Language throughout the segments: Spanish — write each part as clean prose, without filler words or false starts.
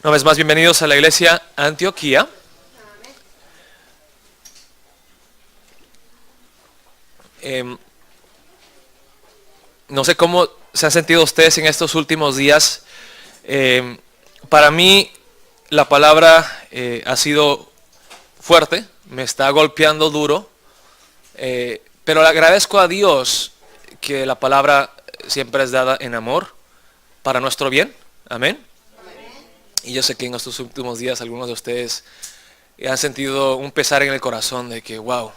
Una vez más, bienvenidos a la iglesia Antioquía. No sé cómo se han sentido ustedes en estos últimos días. Para mí la palabra ha sido fuerte, me está golpeando duro, pero le agradezco a Dios que la palabra siempre es dada en amor para nuestro bien. Amén. Y yo sé que en estos últimos días algunos de ustedes han sentido un pesar en el corazón de que, wow,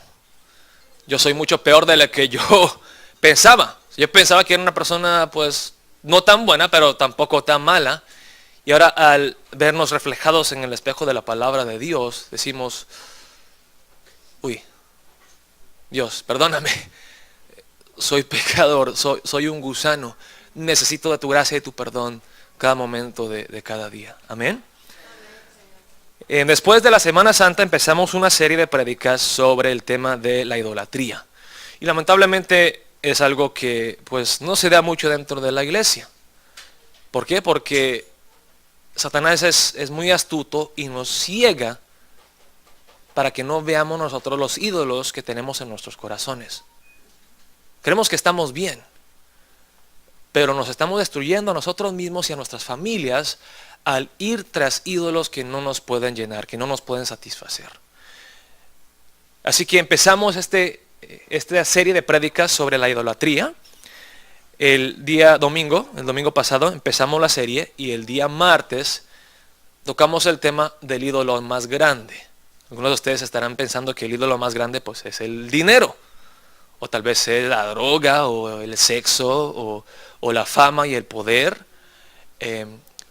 yo soy mucho peor de lo que yo pensaba. Yo pensaba que era una persona pues no tan buena, pero tampoco tan mala. Y ahora al vernos reflejados en el espejo de la palabra de Dios, decimos, uy, Dios, perdóname, soy pecador, soy un gusano, necesito de tu gracia y tu perdón cada momento de cada día. Amén. Después de la Semana Santa empezamos una serie de prédicas sobre el tema de la idolatría. Y lamentablemente es algo que pues no se da mucho dentro de la iglesia. ¿Por qué? Porque Satanás es muy astuto y nos ciega para que no veamos nosotros los ídolos que tenemos en nuestros corazones. Creemos que estamos bien, pero nos estamos destruyendo a nosotros mismos y a nuestras familias al ir tras ídolos que no nos pueden llenar, que no nos pueden satisfacer. Así que empezamos esta serie de prédicas sobre la idolatría. El domingo pasado empezamos la serie y el día martes tocamos el tema del ídolo más grande. Algunos de ustedes estarán pensando que el ídolo más grande pues es el dinero, o tal vez es la droga, o el sexo, o la fama y el poder.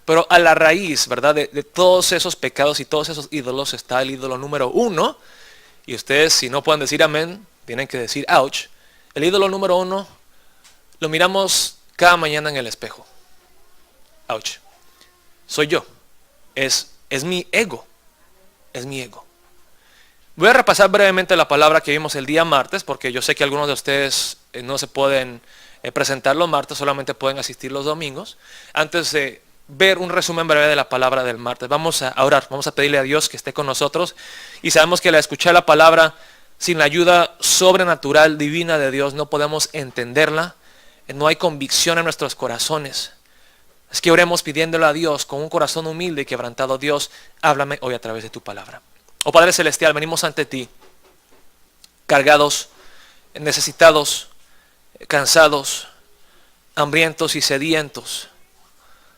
Pero a la raíz, ¿verdad? De todos esos pecados y todos esos ídolos está el ídolo número uno. Y ustedes, si no pueden decir amén, tienen que decir ouch. El ídolo número uno lo miramos cada mañana en el espejo. Ouch. Soy yo. Es mi ego. Es mi ego. Voy a repasar brevemente la palabra que vimos el día martes, porque yo sé que algunos de ustedes no se pueden presentar los martes, solamente pueden asistir los domingos. Antes de ver un resumen breve de la palabra del martes, vamos a orar, vamos a pedirle a Dios que esté con nosotros. Y sabemos que al escuchar la palabra, sin la ayuda sobrenatural, divina de Dios, no podemos entenderla. No hay convicción en nuestros corazones. Es que oremos pidiéndole a Dios con un corazón humilde y quebrantado. Dios, háblame hoy a través de tu palabra. Oh Padre Celestial, venimos ante ti, cargados, necesitados, cansados, hambrientos y sedientos.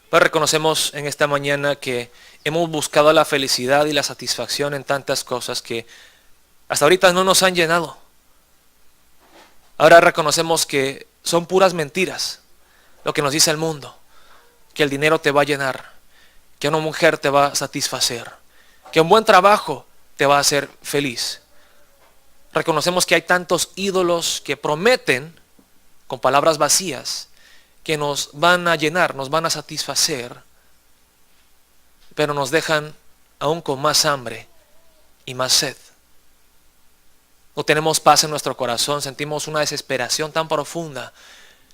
Pero reconocemos en esta mañana que hemos buscado la felicidad y la satisfacción en tantas cosas que hasta ahorita no nos han llenado. Ahora reconocemos que son puras mentiras lo que nos dice el mundo, que el dinero te va a llenar, que una mujer te va a satisfacer, que un buen trabajo te va a hacer feliz. Reconocemos que hay tantos ídolos que prometen con palabras vacías que nos van a llenar, nos van a satisfacer, pero nos dejan aún con más hambre y más sed. No tenemos paz en nuestro corazón, sentimos una desesperación tan profunda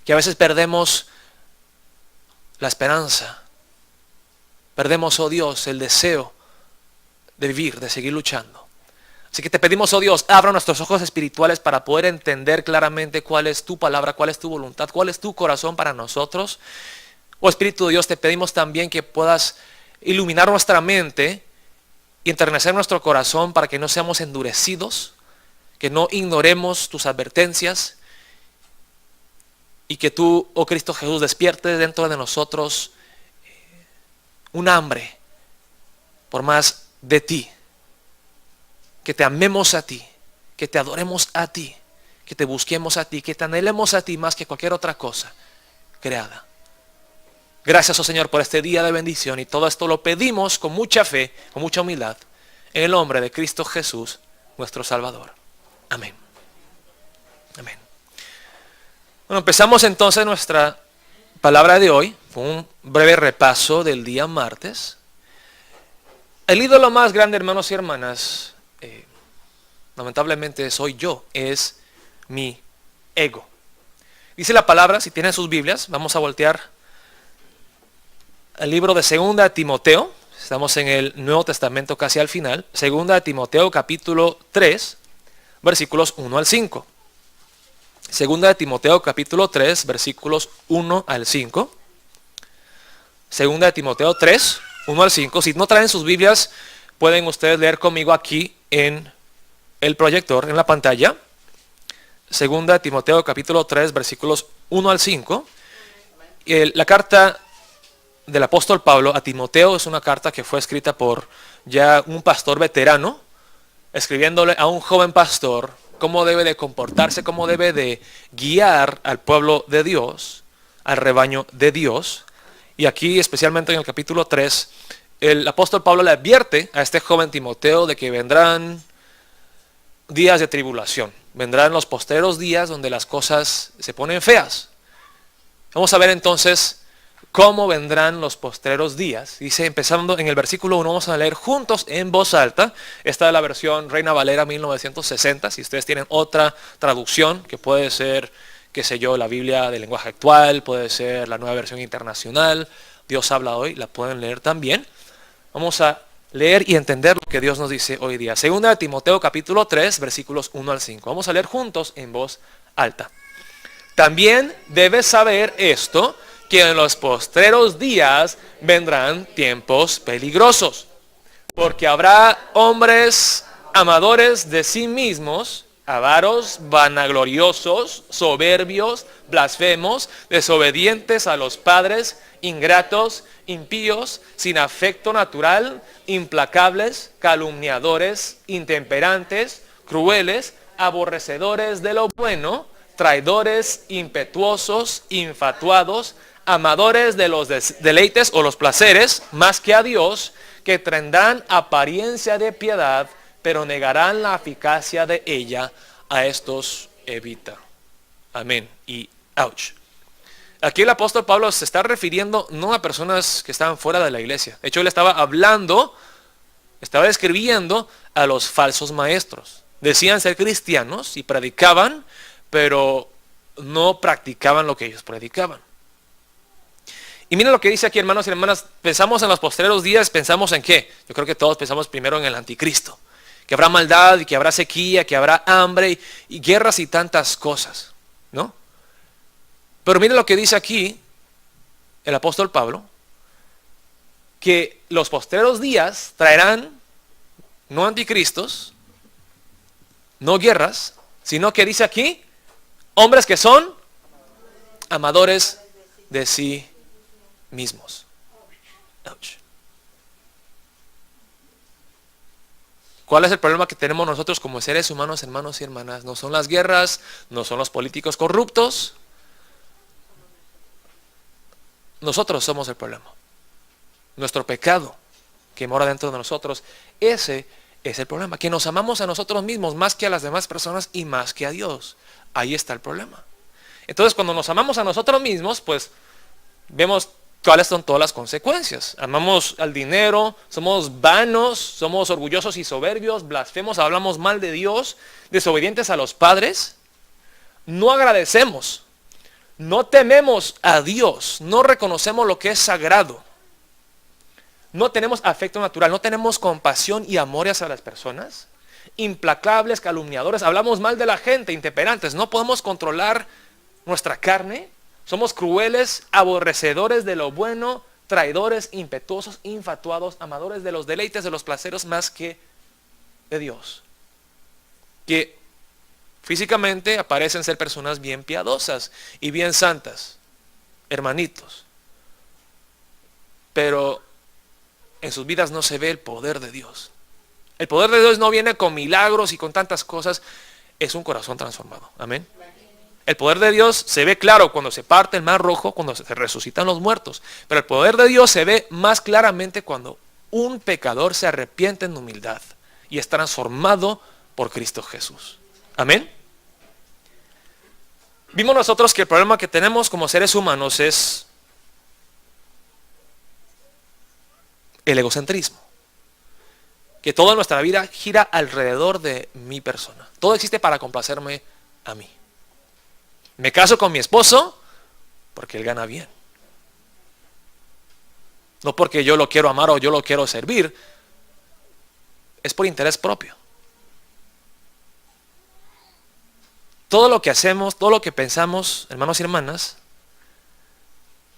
que a veces perdemos la esperanza. Perdemos, oh Dios, el deseo de vivir, de seguir luchando. Así que te pedimos, oh Dios, abra nuestros ojos espirituales para poder entender claramente cuál es tu palabra, cuál es tu voluntad, cuál es tu corazón para nosotros. Oh Espíritu de Dios, te pedimos también que puedas iluminar nuestra mente y enternecer nuestro corazón para que no seamos endurecidos, que no ignoremos tus advertencias y que tú, oh Cristo Jesús, despiertes dentro de nosotros un hambre por más de ti, que te amemos a ti, que te adoremos a ti, que te busquemos a ti, que te anhelemos a ti más que cualquier otra cosa creada. Gracias, oh Señor, por este día de bendición, y todo esto lo pedimos con mucha fe, con mucha humildad, en el nombre de Cristo Jesús, nuestro Salvador. Amén. Amén. Bueno, empezamos entonces nuestra palabra de hoy, con un breve repaso del día martes. El ídolo más grande, hermanos y hermanas, lamentablemente soy yo, es mi ego. Dice la palabra, si tienen sus Biblias, vamos a voltear al libro de 2 Timoteo, Estamos en el Nuevo Testamento casi al final. Segunda de Timoteo capítulo 3, versículos 1 al 5. Segunda de Timoteo capítulo 3, versículos 1 al 5. Segunda de Timoteo 3, 1 al 5. Si no traen sus Biblias, pueden ustedes leer conmigo aquí en el proyector, en la pantalla. Segunda de Timoteo capítulo 3, versículos 1 al 5. La carta del apóstol Pablo a Timoteo es una carta que fue escrita por ya un pastor veterano, escribiéndole a un joven pastor cómo debe de comportarse, cómo debe de guiar al pueblo de Dios, al rebaño de Dios. Y aquí, especialmente en el capítulo 3, el apóstol Pablo le advierte a este joven Timoteo de que vendrán días de tribulación, vendrán los postreros días donde las cosas se ponen feas. Vamos a ver entonces cómo vendrán los postreros días. Dice, empezando en el versículo 1, vamos a leer juntos en voz alta. Esta es la versión Reina Valera 1960. Si ustedes tienen otra traducción, que puede ser, qué sé yo, la Biblia del lenguaje actual, puede ser la nueva versión internacional, Dios habla hoy, la pueden leer también. Vamos a leer y entender lo que Dios nos dice hoy día. Segunda de Timoteo capítulo 3, versículos 1 al 5. Vamos a leer juntos en voz alta. También debes saber esto, que en los postreros días vendrán tiempos peligrosos, porque habrá hombres amadores de sí mismos, avaros, vanagloriosos, soberbios, blasfemos, desobedientes a los padres, ingratos, impíos, sin afecto natural, implacables, calumniadores, intemperantes, crueles, aborrecedores de lo bueno, traidores, impetuosos, infatuados, amadores de los deleites o los placeres más que a Dios, que tendrán apariencia de piedad, pero negarán la eficacia de ella. A estos evita. Amén. Y ouch. Aquí el apóstol Pablo se está refiriendo no a personas que estaban fuera de la iglesia. De hecho, él estaba hablando, estaba describiendo a los falsos maestros. Decían ser cristianos y predicaban, pero no practicaban lo que ellos predicaban. Y miren lo que dice aquí, hermanos y hermanas. Pensamos en los postreros días, ¿pensamos en qué? Yo creo que todos pensamos primero en el anticristo. Que habrá maldad, y que habrá sequía, que habrá hambre, y guerras y tantas cosas, ¿no? Pero miren lo que dice aquí el apóstol Pablo. Que los postreros días traerán no anticristos, no guerras, sino que dice aquí, hombres que son amadores de sí mismos. Ouch. ¿Cuál es el problema que tenemos nosotros como seres humanos, hermanos y hermanas? No son las guerras, no son los políticos corruptos. Nosotros somos el problema. Nuestro pecado que mora dentro de nosotros, ese es el problema. Que nos amamos a nosotros mismos más que a las demás personas y más que a Dios. Ahí está el problema. Entonces, cuando nos amamos a nosotros mismos, pues vemos cuáles son todas las consecuencias. Amamos al dinero, somos vanos, somos orgullosos y soberbios, blasfemos, hablamos mal de Dios, desobedientes a los padres, no agradecemos, no tememos a Dios, no reconocemos lo que es sagrado, no tenemos afecto natural, no tenemos compasión y amor hacia las personas, implacables, calumniadores, hablamos mal de la gente, intemperantes, no podemos controlar nuestra carne. Somos crueles, aborrecedores de lo bueno, traidores, impetuosos, infatuados, amadores de los deleites, de los placeres más que de Dios. Que físicamente aparecen ser personas bien piadosas y bien santas, hermanitos. Pero en sus vidas no se ve el poder de Dios. El poder de Dios no viene con milagros y con tantas cosas, es un corazón transformado. Amén. El poder de Dios se ve claro cuando se parte el mar rojo, cuando se resucitan los muertos. Pero el poder de Dios se ve más claramente cuando un pecador se arrepiente en humildad y es transformado por Cristo Jesús. Amén. Vimos nosotros que el problema que tenemos como seres humanos es el egocentrismo. Que toda nuestra vida gira alrededor de mi persona. Todo existe para complacerme a mí. Me caso con mi esposo porque él gana bien. no porque yo lo quiero amar o yo lo quiero servir, es por interés propio. Todo lo que hacemos, todo lo que pensamos, hermanos y hermanas,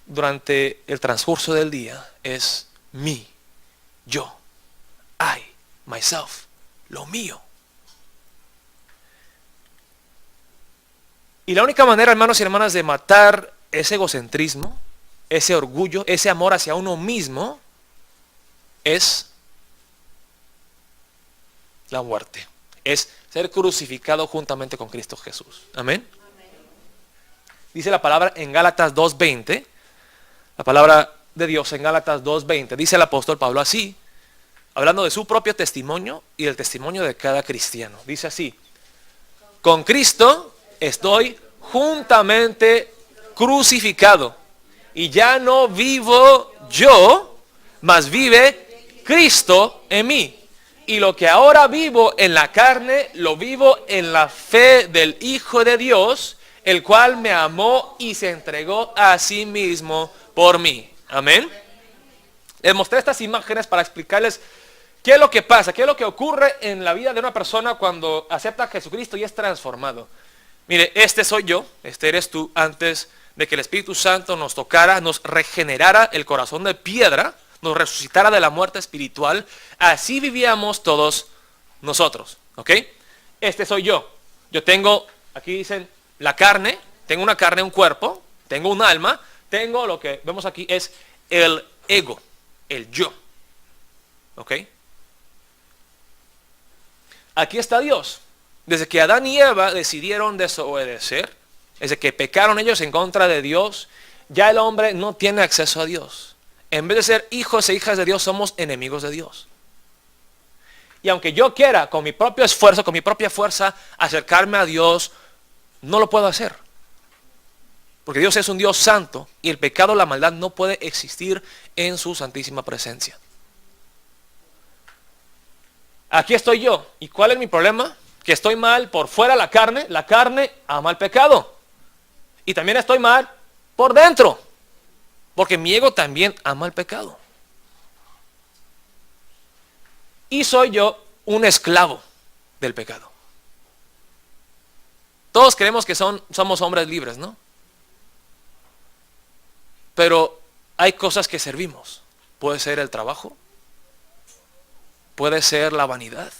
durante el transcurso del día es mí, yo, I, myself, lo mío. Y la única manera, hermanos y hermanas, de matar ese egocentrismo, ese orgullo, ese amor hacia uno mismo, es la muerte. Es ser crucificado juntamente con Cristo Jesús. Amén. Dice la palabra en Gálatas 2:20, la palabra de Dios en Gálatas 2:20, dice el apóstol Pablo así, hablando de su propio testimonio y del testimonio de cada cristiano. Dice así: con Cristo estoy juntamente crucificado, y ya no vivo yo, mas vive Cristo en mí. Y lo que ahora vivo en la carne, lo vivo en la fe del Hijo de Dios, el cual me amó y se entregó a sí mismo por mí. Amén. Les mostré estas imágenes para explicarles qué es lo que pasa, qué es lo que ocurre en la vida de una persona cuando acepta a Jesucristo y es transformado. Mire, este soy yo, este eres tú, antes de que el Espíritu Santo nos tocara, nos regenerara el corazón de piedra, nos resucitara de la muerte espiritual. Así vivíamos todos nosotros, ¿ok? Este soy yo. Yo tengo, aquí dicen, la carne, tengo una carne, un cuerpo, tengo un alma, tengo lo que vemos aquí es el ego, el yo, ¿ok? Aquí está Dios. Desde que Adán y Eva decidieron desobedecer, desde que pecaron ellos en contra de Dios, ya el hombre no tiene acceso a Dios. En vez de ser hijos e hijas de Dios, somos enemigos de Dios. Y aunque yo quiera, con mi propio esfuerzo, con mi propia fuerza, acercarme a Dios, no lo puedo hacer. Porque Dios es un Dios santo y el pecado, la maldad, no puede existir en su santísima presencia. Aquí estoy yo. ¿Y cuál es mi problema? Que estoy mal por fuera la carne ama el pecado. Y también estoy mal por dentro. Porque mi ego también ama el pecado. Y soy yo un esclavo del pecado. Todos creemos que somos hombres libres, ¿no? Pero hay cosas que servimos. Puede ser el trabajo. Puede ser la vanidad.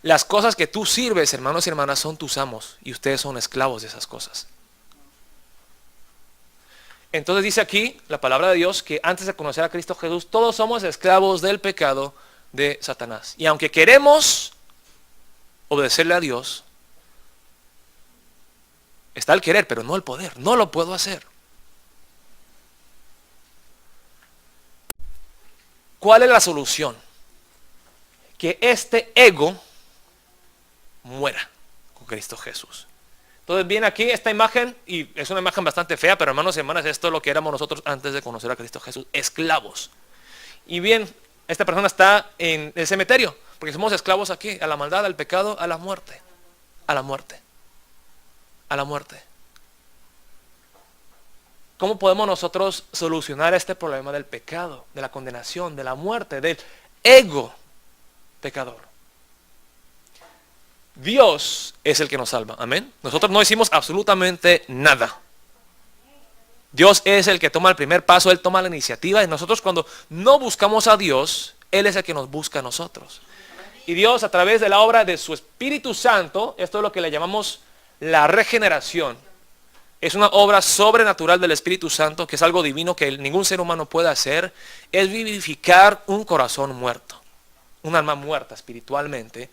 Las cosas que tú sirves, hermanos y hermanas, son tus amos. Y ustedes son esclavos de esas cosas. Entonces dice aquí la palabra de Dios que antes de conocer a Cristo Jesús, todos somos esclavos del pecado de Satanás. Y aunque queremos obedecerle a Dios, está el querer, pero no el poder. No lo puedo hacer. ¿Cuál es la solución? Que este ego muera con Cristo Jesús. Entonces viene aquí esta imagen, y es una imagen bastante fea, pero hermanos y hermanas, esto es lo que éramos nosotros antes de conocer a Cristo Jesús, esclavos. Y bien, esta persona está en el cementerio, porque somos esclavos aquí, a la maldad, al pecado, a la muerte, a la muerte, a la muerte. ¿Cómo podemos nosotros solucionar este problema del pecado, de la condenación, de la muerte, del ego pecador? Dios es el que nos salva, amén. Nosotros no hicimos absolutamente nada. Dios es el que toma el primer paso, Él toma la iniciativa, y nosotros cuando no buscamos a Dios, Él es el que nos busca a nosotros. Y Dios, a través de la obra de su Espíritu Santo, esto es lo que le llamamos la regeneración. Es una obra sobrenatural del Espíritu Santo, que es algo divino que ningún ser humano puede hacer. Es vivificar un corazón muerto, un alma muerta espiritualmente.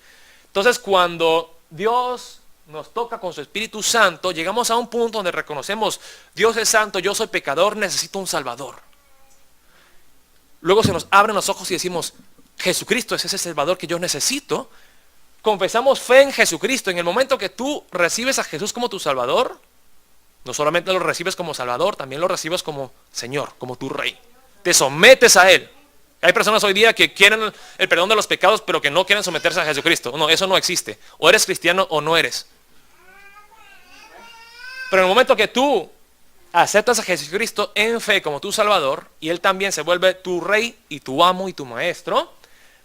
Entonces, cuando Dios nos toca con su Espíritu Santo, llegamos a un punto donde reconocemos: Dios es santo, yo soy pecador, necesito un Salvador. Luego se nos abren los ojos y decimos: Jesucristo es ese Salvador que yo necesito. Confesamos fe en Jesucristo. En el momento que tú recibes a Jesús como tu Salvador, no solamente lo recibes como Salvador, también lo recibes como Señor, como tu Rey. Te sometes a Él. Hay personas hoy día que quieren el perdón de los pecados, pero que no quieren someterse a Jesucristo. No, eso no existe. O eres cristiano o no eres. Pero en el momento que tú aceptas a Jesucristo en fe como tu Salvador, y Él también se vuelve tu Rey y tu amo y tu Maestro,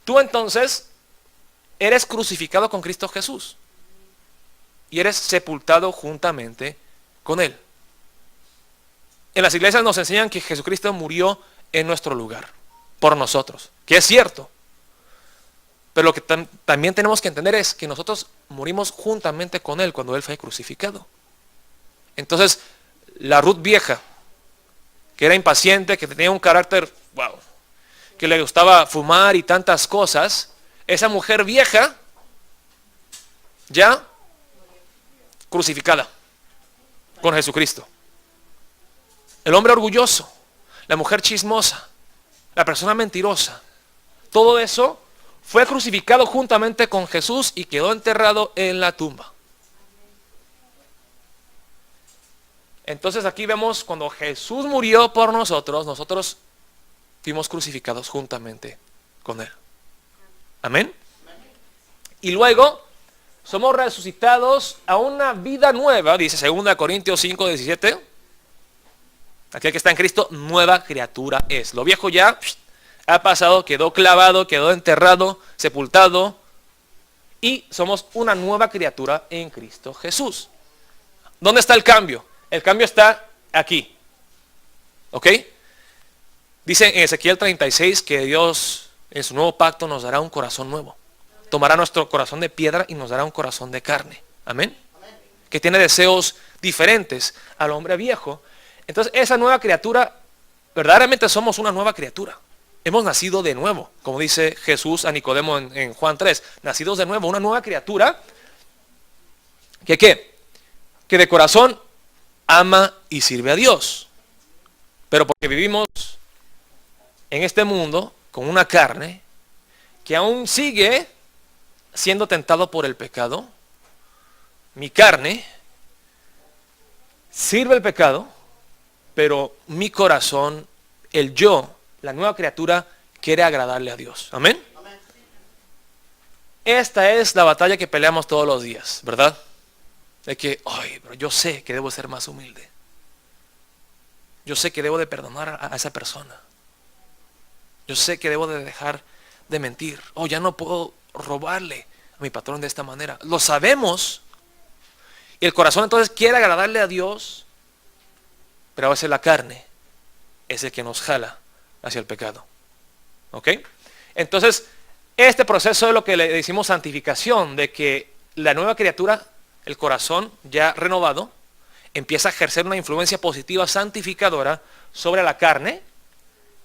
tú entonces eres crucificado con Cristo Jesús y eres sepultado juntamente con Él. En las iglesias nos enseñan que Jesucristo murió en nuestro lugar, por nosotros, que es cierto. Pero lo que también tenemos que entender es que nosotros morimos juntamente con Él cuando Él fue crucificado. Entonces, la Ruth vieja, que era impaciente, que tenía un carácter, wow, que le gustaba fumar y tantas cosas, esa mujer vieja, ya crucificada con Jesucristo. El hombre orgulloso, la mujer chismosa, la persona mentirosa, todo eso fue crucificado juntamente con Jesús y quedó enterrado en la tumba. Entonces aquí vemos cuando Jesús murió por nosotros, nosotros fuimos crucificados juntamente con Él. Amén. Y luego somos resucitados a una vida nueva, dice 2 Corintios 5:17. Aquel que está en Cristo, nueva criatura es. Lo viejo ya ha pasado, quedó clavado, quedó enterrado, sepultado. Y somos una nueva criatura en Cristo Jesús. ¿Dónde está el cambio? El cambio está aquí. ¿Ok? Dice en Ezequiel 36 que Dios en su nuevo pacto nos dará un corazón nuevo. Tomará nuestro corazón de piedra y nos dará un corazón de carne. Amén. Que tiene deseos diferentes al hombre viejo. Entonces esa nueva criatura, verdaderamente somos una nueva criatura. Hemos nacido de nuevo, como dice Jesús a Nicodemo en Juan 3. Nacidos de nuevo, una nueva criatura. ¿Que qué? Que de corazón ama y sirve a Dios. Pero porque vivimos en este mundo con una carne que aún sigue siendo tentado por el pecado, mi carne sirve el pecado, pero mi corazón, el yo, la nueva criatura, quiere agradarle a Dios. Amén. Esta es la batalla que peleamos todos los días, ¿verdad? De que, ay, pero yo sé que debo ser más humilde. Yo sé que debo de perdonar a esa persona. Yo sé que debo de dejar de mentir. Oh, ya no puedo robarle a mi patrón de esta manera. Lo sabemos. Y el corazón entonces quiere agradarle a Dios, pero a veces la carne es el que nos jala hacia el pecado. ¿Ok? Entonces, este proceso es lo que le decimos santificación, de que la nueva criatura, el corazón ya renovado, empieza a ejercer una influencia positiva santificadora sobre la carne.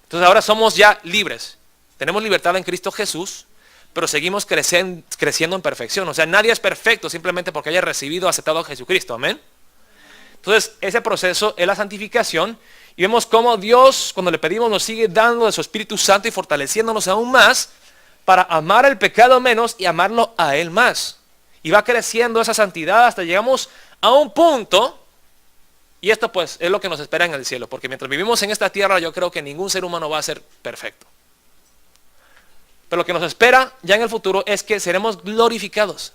Entonces ahora somos ya libres. Tenemos libertad en Cristo Jesús, pero seguimos creciendo en perfección. O sea, nadie es perfecto simplemente porque haya recibido o aceptado a Jesucristo. Amén. Entonces, ese proceso es la santificación. Y vemos cómo Dios, cuando le pedimos, nos sigue dando de su Espíritu Santo y fortaleciéndonos aún más para amar el pecado menos y amarlo a Él más. Y va creciendo esa santidad hasta llegamos a un punto. Y esto pues es lo que nos espera en el cielo, porque mientras vivimos en esta tierra yo creo que ningún ser humano va a ser perfecto. Pero lo que nos espera ya en el futuro es que seremos glorificados,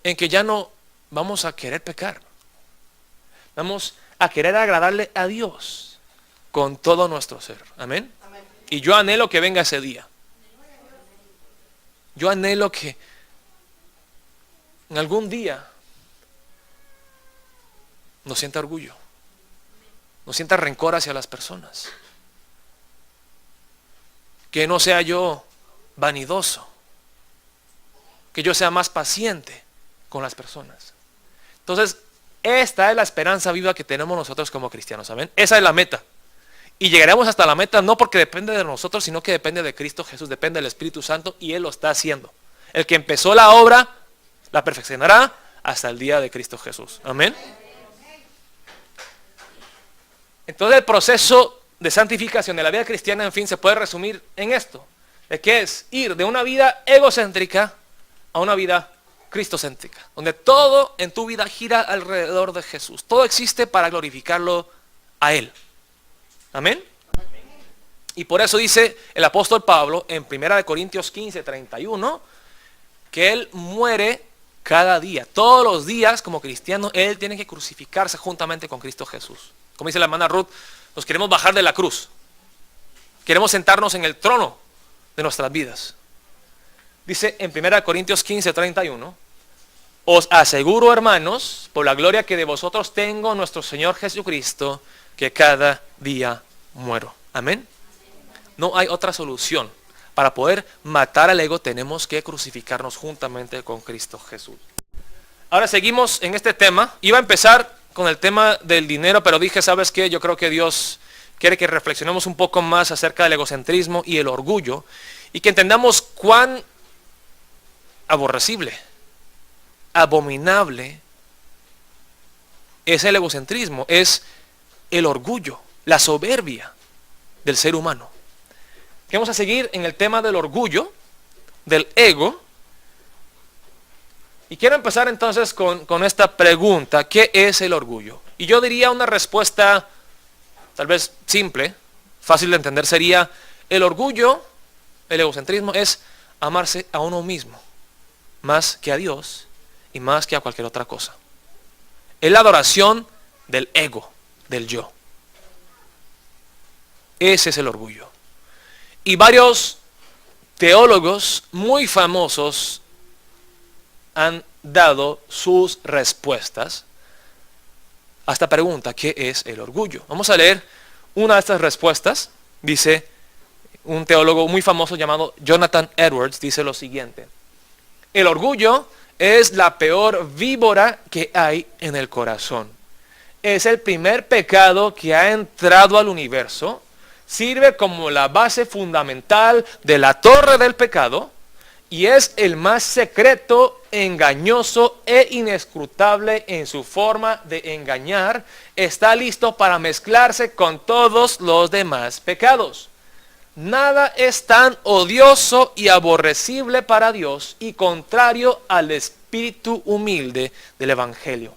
en que ya no vamos a querer pecar. Vamos a querer agradarle a Dios con todo nuestro ser. Amén. Y yo anhelo que venga ese día. Yo anhelo que en algún día no sienta orgullo, no sienta rencor hacia las personas, que no sea yo vanidoso, que yo sea más paciente con las personas. Entonces, esta es la esperanza viva que tenemos nosotros como cristianos, ¿saben? Esa es la meta. Y llegaremos hasta la meta no porque depende de nosotros, sino que depende de Cristo Jesús, depende del Espíritu Santo y Él lo está haciendo. El que empezó la obra, la perfeccionará hasta el día de Cristo Jesús. Amén. Entonces el proceso de santificación de la vida cristiana, en fin, se puede resumir en esto. ¿De qué es? Ir de una vida egocéntrica a una vida cristocéntrica, donde todo en tu vida gira alrededor de Jesús. Todo existe para glorificarlo a Él. Amén. Y por eso dice el apóstol Pablo en 1 Corintios 15:31, que Él muere Cada día, todos los días como cristiano, él tiene que crucificarse juntamente con Cristo Jesús. Como dice la hermana Ruth, nos queremos bajar de la cruz. Queremos sentarnos en el trono de nuestras vidas. Dice en 1 Corintios 15:31, os aseguro, hermanos, por la gloria que de vosotros tengo, nuestro Señor Jesucristo, que cada día muero. Amén. No hay otra solución. Para poder matar al ego tenemos que crucificarnos juntamente con Cristo Jesús. Ahora seguimos en este tema. Iba a empezar con el tema del dinero, pero dije, ¿sabes qué? Yo creo que Dios quiere que reflexionemos un poco más acerca del egocentrismo y el orgullo, y que entendamos cuán aborrecible, abominable es el egocentrismo, es el orgullo, la soberbia del ser humano. Vamos a seguir en el tema del orgullo, del ego. Y quiero empezar entonces con esta pregunta: ¿qué es el orgullo? Y yo diría una respuesta tal vez simple, fácil de entender, sería: el orgullo, el egocentrismo es amarse a uno mismo, más que a Dios y más que a cualquier otra cosa. Es la adoración del ego, del yo. Ese es el orgullo. Y varios teólogos muy famosos han dado sus respuestas a esta pregunta: ¿qué es el orgullo? Vamos a leer una de estas respuestas. Dice un teólogo muy famoso llamado Jonathan Edwards, dice lo siguiente: el orgullo es la peor víbora que hay en el corazón. Es el primer pecado que ha entrado al universo. Sirve como la base fundamental de la torre del pecado y es el más secreto, engañoso e inescrutable en su forma de engañar. Está listo para mezclarse con todos los demás pecados. Nada es tan odioso y aborrecible para Dios y contrario al espíritu humilde del Evangelio.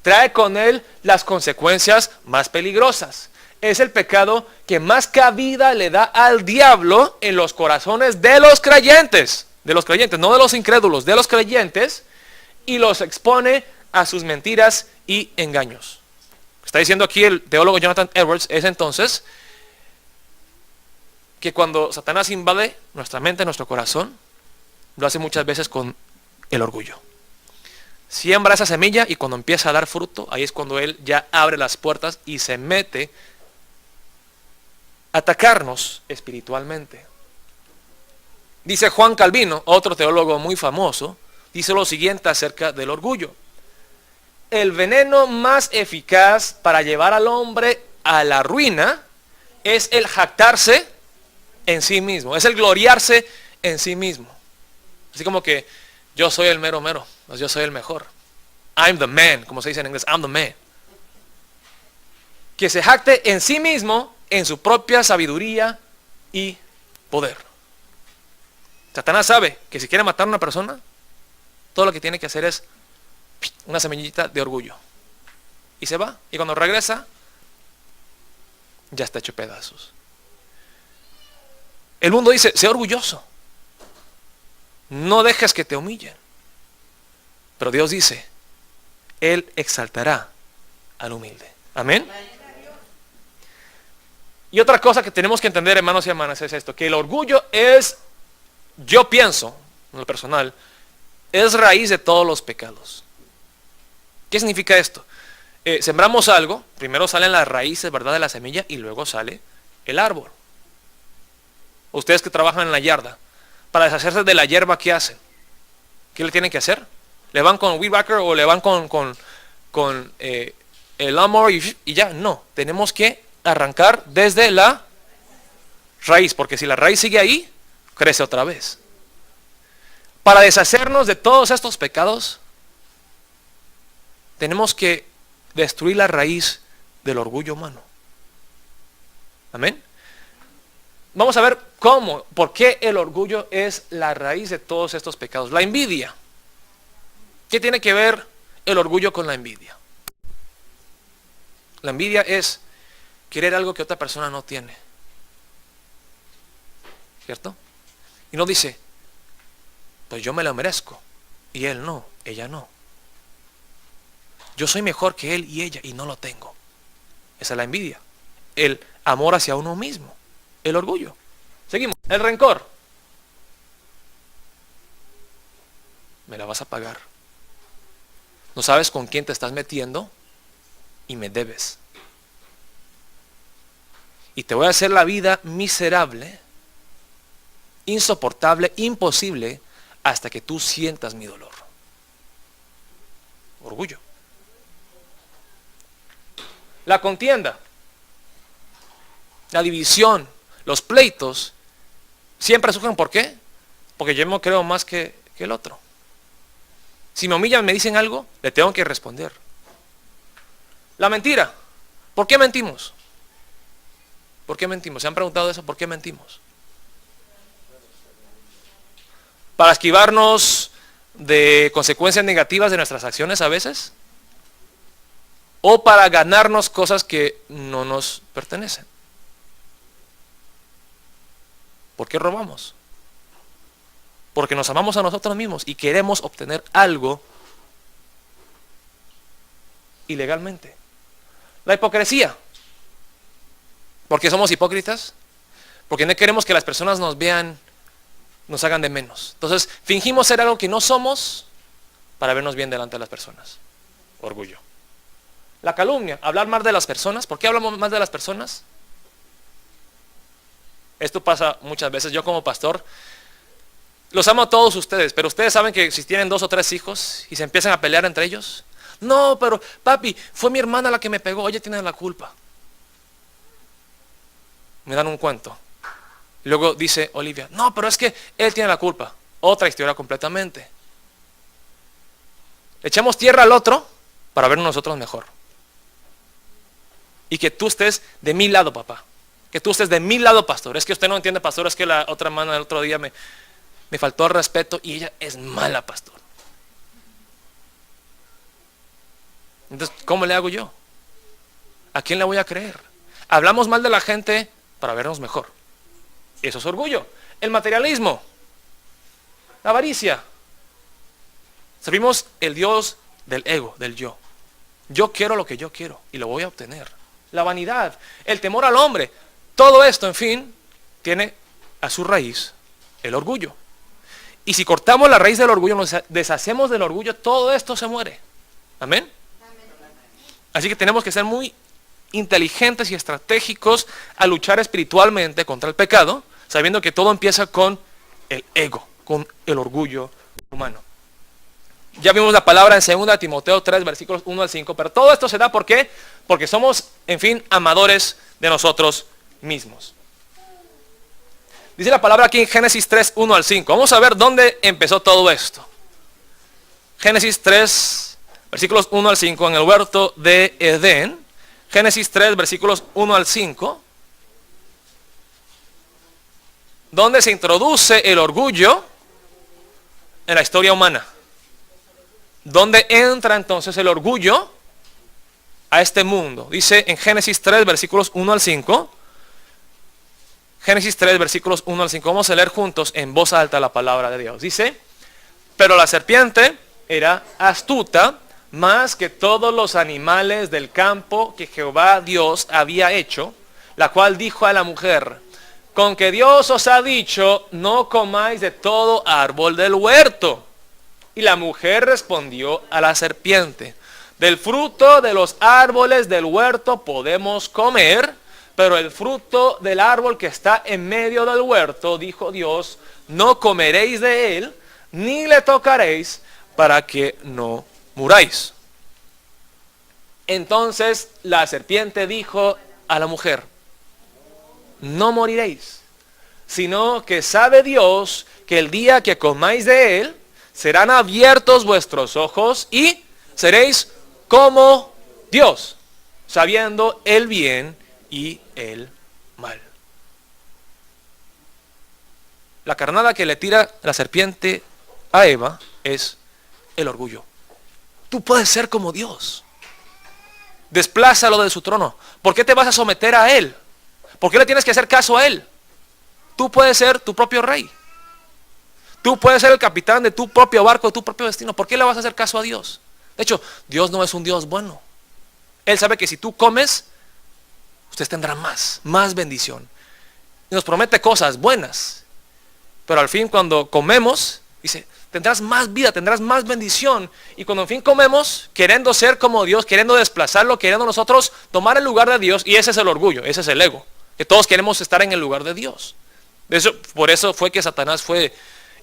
Trae con él las consecuencias más peligrosas. Es el pecado que más cabida le da al diablo en los corazones de los creyentes, no de los incrédulos, de los creyentes, y los expone a sus mentiras y engaños. Está diciendo aquí el teólogo Jonathan Edwards es entonces que cuando Satanás invade nuestra mente, nuestro corazón, lo hace muchas veces con el orgullo. Siembra esa semilla y cuando empieza a dar fruto, ahí es cuando él ya abre las puertas y se mete atacarnos espiritualmente. Dice Juan Calvino, otro teólogo muy famoso, dice lo siguiente acerca del orgullo: el veneno más eficaz para llevar al hombre a la ruina es el jactarse en sí mismo, es el gloriarse en sí mismo. Así como que yo soy el mero mero, yo soy el mejor. I'm the man, como se dice en inglés, I'm the man. Que se jacte en sí mismo, en su propia sabiduría y poder. Satanás sabe que si quiere matar a una persona, todo lo que tiene que hacer es una semillita de orgullo. Y se va, y cuando regresa, ya está hecho pedazos. El mundo dice: sé orgulloso, no dejes que te humillen. Pero Dios dice: Él exaltará al humilde. Amén. Y otra cosa que tenemos que entender, hermanos y hermanas, es esto: que el orgullo es, yo pienso, en lo personal, es raíz de todos los pecados. ¿Qué significa esto? Sembramos algo, primero salen las raíces, ¿verdad?, de la semilla, y luego sale el árbol. Ustedes que trabajan en la yarda, para deshacerse de la hierba, ¿qué hacen? ¿Qué le tienen que hacer? ¿Le van con weed whacker o le van con el lawnmower y ya? No, tenemos que arrancar desde la raíz, porque si la raíz sigue ahí, crece otra vez. Para deshacernos de todos estos pecados, tenemos que destruir la raíz del orgullo humano. Amén. Vamos a ver cómo, por qué el orgullo es la raíz de todos estos pecados. La envidia. ¿Qué tiene que ver el orgullo con la envidia? La envidia es querer algo que otra persona no tiene. ¿Cierto? Y no dice: pues yo me lo merezco. y él no, ella no. Yo soy mejor que él y ella y no lo tengo. Esa es la envidia. El amor hacia uno mismo. El orgullo. Seguimos. El rencor. Me la vas a pagar. No sabes con quién te estás metiendo y me debes. Y te voy a hacer la vida miserable, insoportable, imposible, hasta que tú sientas mi dolor. Orgullo. La contienda, la división, los pleitos, siempre surgen. ¿Por qué? Porque yo me creo más que el otro. Si me humillan, me dicen algo, le tengo que responder. La mentira. ¿Por qué mentimos? ¿Por qué mentimos? ¿Se han preguntado eso? ¿Por qué mentimos? ¿Para esquivarnos de consecuencias negativas de nuestras acciones a veces? ¿O para ganarnos cosas que no nos pertenecen? ¿Por qué robamos? Porque nos amamos a nosotros mismos y queremos obtener algo ilegalmente. La hipocresía. ¿Por qué somos hipócritas? Porque no queremos que las personas nos vean, nos hagan de menos. Entonces, fingimos ser algo que no somos para vernos bien delante de las personas. Orgullo. La calumnia, hablar mal de las personas. ¿Por qué hablamos mal de las personas? Esto pasa muchas veces. Yo como pastor, los amo a todos ustedes, pero ustedes saben que si tienen 2 o 3 hijos y se empiezan a pelear entre ellos, no, pero papi, fue mi hermana la que me pegó, ella tiene la culpa. Me dan un cuento. Luego dice Olivia, no, pero es que él tiene la culpa. Otra historia completamente. Le echamos tierra al otro para vernos nosotros mejor. Y que tú estés de mi lado, papá. Que tú estés de mi lado, pastor. Es que usted no entiende, pastor, es que la otra hermana el otro día me faltó el respeto y ella es mala, pastor. Entonces, ¿cómo le hago yo? ¿A quién le voy a creer? Hablamos mal de la gente para vernos mejor. Eso es orgullo. El materialismo, la avaricia. Servimos el Dios del ego, del yo. Yo quiero lo que yo quiero y lo voy a obtener. La vanidad, el temor al hombre. Todo esto, en fin, tiene a su raíz el orgullo. Y si cortamos la raíz del orgullo, nos deshacemos del orgullo, todo esto se muere. ¿Amén? Así que tenemos que ser muy inteligentes y estratégicos a luchar espiritualmente contra el pecado, sabiendo que todo empieza con el ego, con el orgullo humano. Ya vimos la palabra en 2 Timoteo 3, versículos 1 al 5, pero todo esto se da ¿por qué? Porque somos, en fin, amadores de nosotros mismos. Dice la palabra aquí en Génesis 3, 1 al 5. Vamos a ver dónde empezó todo esto. Génesis 3, versículos 1 al 5, en el huerto de Edén. Génesis 3, versículos 1 al 5, donde se introduce el orgullo en la historia humana. ¿Dónde entra entonces el orgullo a este mundo? Dice en Génesis 3, versículos 1 al 5. Génesis 3, versículos 1 al 5. Vamos a leer juntos en voz alta la palabra de Dios. Dice, pero la serpiente era astuta más que todos los animales del campo que Jehová Dios había hecho, la cual dijo a la mujer, con que Dios os ha dicho, no comáis de todo árbol del huerto. Y la mujer respondió a la serpiente, del fruto de los árboles del huerto podemos comer, pero el fruto del árbol que está en medio del huerto, dijo Dios, no comeréis de él, ni le tocaréis, para que no muráis. Entonces la serpiente dijo a la mujer, no moriréis, sino que sabe Dios que el día que comáis de él, serán abiertos vuestros ojos y seréis como Dios, sabiendo el bien y el mal. La carnada que le tira la serpiente a Eva es el orgullo. Tú puedes ser como Dios. Desplázalo de su trono. ¿Por qué te vas a someter a él? ¿Por qué le tienes que hacer caso a él? Tú puedes ser tu propio rey. Tú puedes ser el capitán de tu propio barco, de tu propio destino. ¿Por qué le vas a hacer caso a Dios? De hecho, Dios no es un Dios bueno. Él sabe que si tú comes, ustedes tendrán más bendición. Y nos promete cosas buenas. Pero al fin cuando comemos, dice, tendrás más vida, tendrás más bendición. Y cuando al fin comemos, queriendo ser como Dios, queriendo desplazarlo, queriendo nosotros tomar el lugar de Dios, y ese es el orgullo, ese es el ego. Que todos queremos estar en el lugar de Dios. Por eso fue que Satanás fue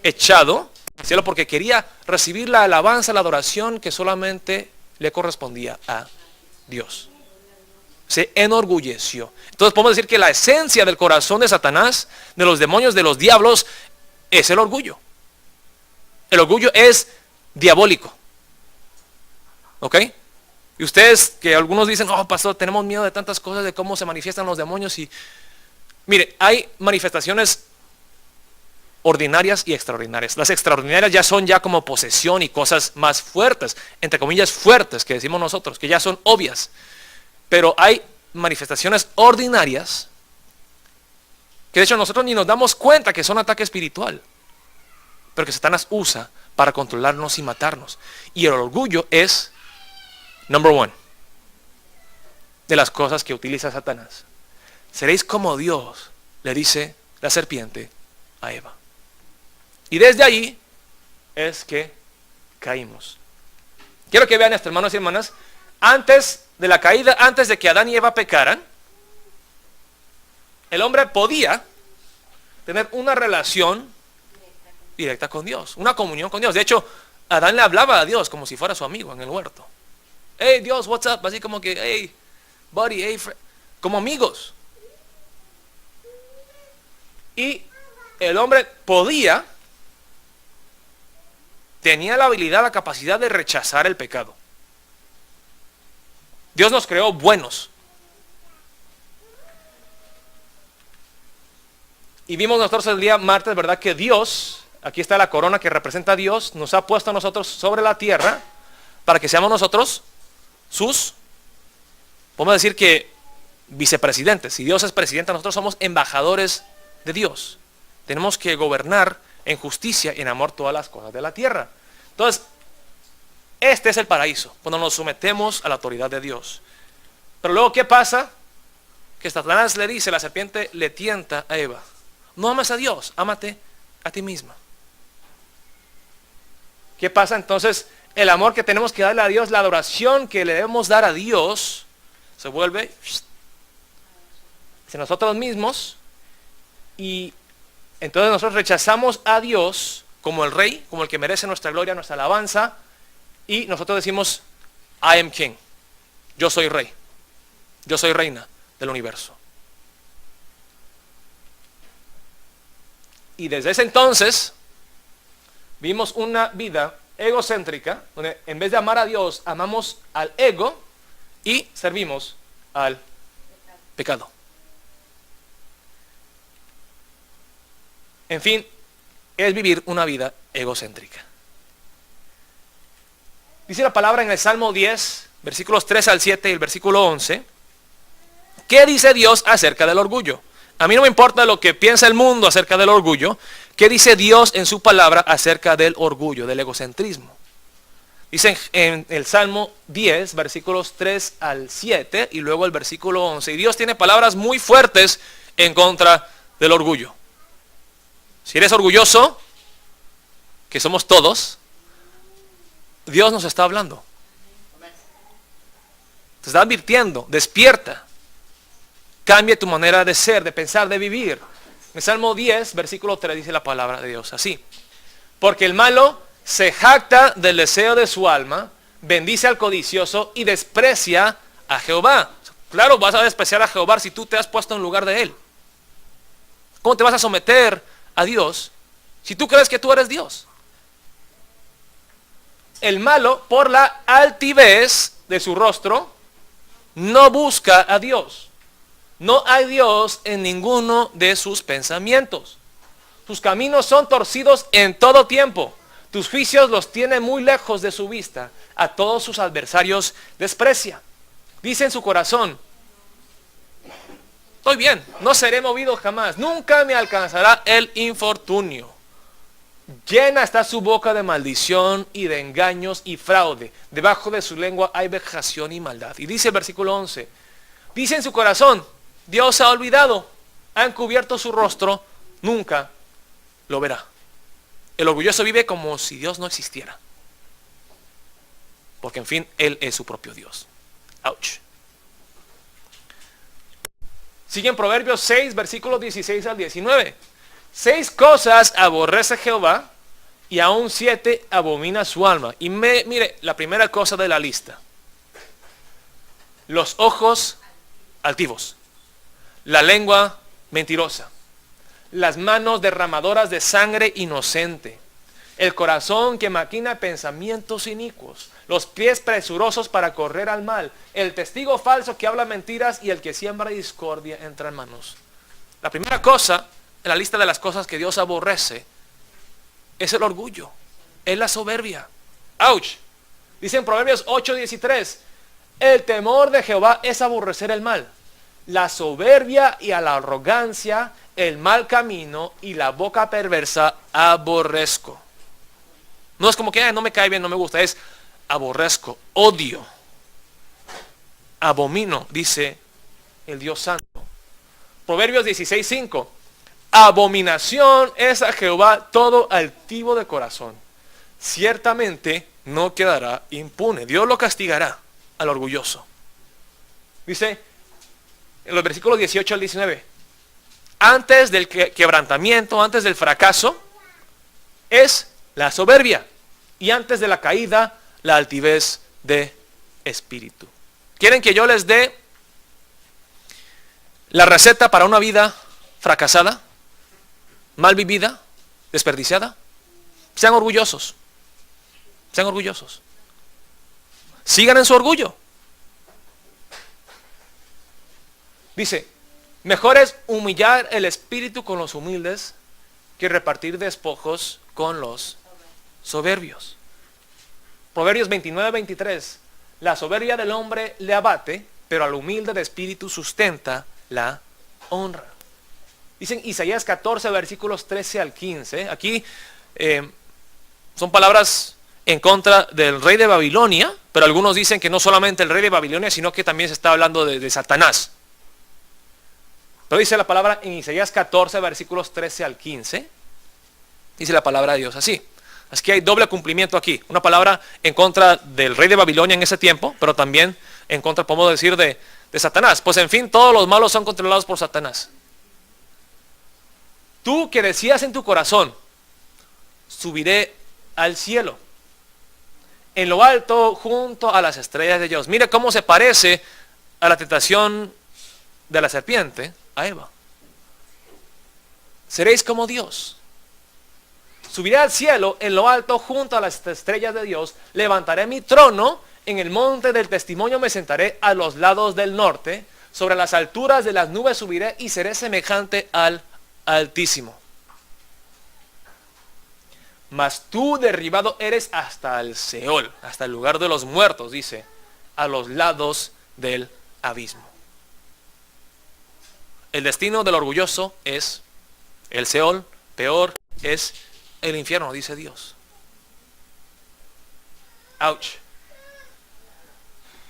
echado al cielo, porque quería recibir la alabanza, la adoración que solamente le correspondía a Dios. Se enorgulleció. Entonces podemos decir que la esencia del corazón de Satanás, de los demonios, de los diablos, es el orgullo. El orgullo es diabólico. ¿Ok? Y ustedes, que algunos dicen, oh pastor, tenemos miedo de tantas cosas, de cómo se manifiestan los demonios. Y mire, hay manifestaciones ordinarias y extraordinarias. Las extraordinarias ya son como posesión y cosas más fuertes, entre comillas fuertes, que decimos nosotros, que ya son obvias. Pero hay manifestaciones ordinarias que de hecho nosotros ni nos damos cuenta que son ataque espiritual, pero que Satanás usa para controlarnos y matarnos. Y el orgullo es number one de las cosas que utiliza Satanás. Seréis como Dios, le dice la serpiente a Eva. Y desde ahí es que caímos. Quiero que vean esto, hermanos y hermanas. Antes de la caída, antes de que Adán y Eva pecaran, el hombre podía tener una relación directa con Dios, una comunión con Dios. De hecho, Adán le hablaba a Dios como si fuera su amigo en el huerto. Hey Dios, what's up? Así como que, hey buddy, hey friend, como amigos. Y el hombre tenía la habilidad, la capacidad de rechazar el pecado. Dios nos creó buenos. Y vimos nosotros el día martes, ¿verdad? Que Dios, aquí está la corona que representa a Dios, nos ha puesto a nosotros sobre la tierra para que seamos nosotros podemos decir que vicepresidentes. Si Dios es presidente, nosotros somos embajadores de Dios. Tenemos que gobernar en justicia y en amor todas las cosas de la tierra. Entonces, este es el paraíso, cuando nos sometemos a la autoridad de Dios. Pero luego, ¿qué pasa? Que Satanás le dice, la serpiente le tienta a Eva. No ames a Dios, ámate a ti misma. ¿Qué pasa? Entonces, el amor que tenemos que darle a Dios, la adoración que le debemos dar a Dios, se vuelve hacia nosotros mismos. Y entonces nosotros rechazamos a Dios como el rey, como el que merece nuestra gloria, nuestra alabanza. Y nosotros decimos, I am king. Yo soy rey. Yo soy reina del universo. Y desde ese entonces vimos una vida egocéntrica, donde en vez de amar a Dios, amamos al ego y servimos al pecado. En fin, es vivir una vida egocéntrica. Dice la palabra en el Salmo 10, versículos 3 al 7 y el versículo 11. ¿Qué dice Dios acerca del orgullo? A mí no me importa lo que piensa el mundo acerca del orgullo. ¿Qué dice Dios en su palabra acerca del orgullo, del egocentrismo? Dice en el Salmo 10, versículos 3 al 7 y luego el versículo 11. Y Dios tiene palabras muy fuertes en contra del orgullo. Si eres orgulloso, que somos todos, Dios nos está hablando. Te está advirtiendo, despierta. Cambia tu manera de ser, de pensar, de vivir. En el Salmo 10, versículo 3 dice la palabra de Dios así. Porque el malo se jacta del deseo de su alma, bendice al codicioso y desprecia a Jehová. Claro, vas a despreciar a Jehová si tú te has puesto en lugar de él. ¿Cómo te vas a someter a Dios si tú crees que tú eres Dios? El malo, por la altivez de su rostro, no busca a Dios. No hay Dios en ninguno de sus pensamientos. Sus caminos son torcidos en todo tiempo. Tus juicios los tiene muy lejos de su vista. A todos sus adversarios desprecia. Dice en su corazón, estoy bien, no seré movido jamás. Nunca me alcanzará el infortunio. Llena está su boca de maldición y de engaños y fraude. Debajo de su lengua hay vejación y maldad. Y dice el versículo 11, dice en su corazón, Dios ha olvidado, ha encubierto su rostro, nunca lo verá. El orgulloso vive como si Dios no existiera. Porque en fin, Él es su propio Dios. Ouch. Sigue en Proverbios 6, versículos 16 al 19. 6 cosas aborrece Jehová y aún 7 abomina su alma. Y mire, la primera cosa de la lista. Los ojos altivos. La lengua mentirosa. Las manos derramadoras de sangre inocente. El corazón que maquina pensamientos inicuos. Los pies presurosos para correr al mal. El testigo falso que habla mentiras y el que siembra discordia entre hermanos. La primera cosa en la lista de las cosas que Dios aborrece es el orgullo, es la soberbia. ¡Auch! Dice en Proverbios 8:13, el temor de Jehová es aborrecer el mal, la soberbia y a la arrogancia, el mal camino y la boca perversa aborrezco. No es como que no me cae bien, no me gusta, es aborrezco, odio, abomino, dice el Dios Santo. Proverbios 16:5, abominación es a Jehová todo altivo de corazón. Ciertamente no quedará impune. Dios lo castigará al orgulloso. Dice en los versículos 18 al 19. Antes del quebrantamiento, antes del fracaso, es la soberbia. Y antes de la caída, la altivez de espíritu. ¿Quieren que yo les dé la receta para una vida fracasada? Mal vivida, desperdiciada. Sean orgullosos. Sean orgullosos. Sigan en su orgullo. Dice, mejor es humillar el espíritu con los humildes que repartir despojos con los soberbios. Proverbios 29:23. La soberbia del hombre le abate, pero al humilde de espíritu sustenta la honra. Dicen Isaías 14, versículos 13 al 15. Aquí son palabras en contra del rey de Babilonia, pero algunos dicen que no solamente el rey de Babilonia, sino que también se está hablando de Satanás. Pero dice la palabra en Isaías 14, versículos 13 al 15. Dice la palabra de Dios así. Así que hay doble cumplimiento aquí. Una palabra en contra del rey de Babilonia en ese tiempo, pero también en contra, podemos decir, de Satanás. Pues en fin, todos los malos son controlados por Satanás. Tú que decías en tu corazón, subiré al cielo, en lo alto junto a las estrellas de Dios. Mira cómo se parece a la tentación de la serpiente a Eva. Seréis como Dios. Subiré al cielo, en lo alto junto a las estrellas de Dios. Levantaré mi trono, en el monte del testimonio me sentaré a los lados del norte. Sobre las alturas de las nubes subiré y seré semejante al Altísimo. Mas tú derribado eres hasta el Seol, hasta el lugar de los muertos, dice, a los lados del abismo. El destino del orgulloso es el Seol, peor es el infierno, dice Dios. Ouch.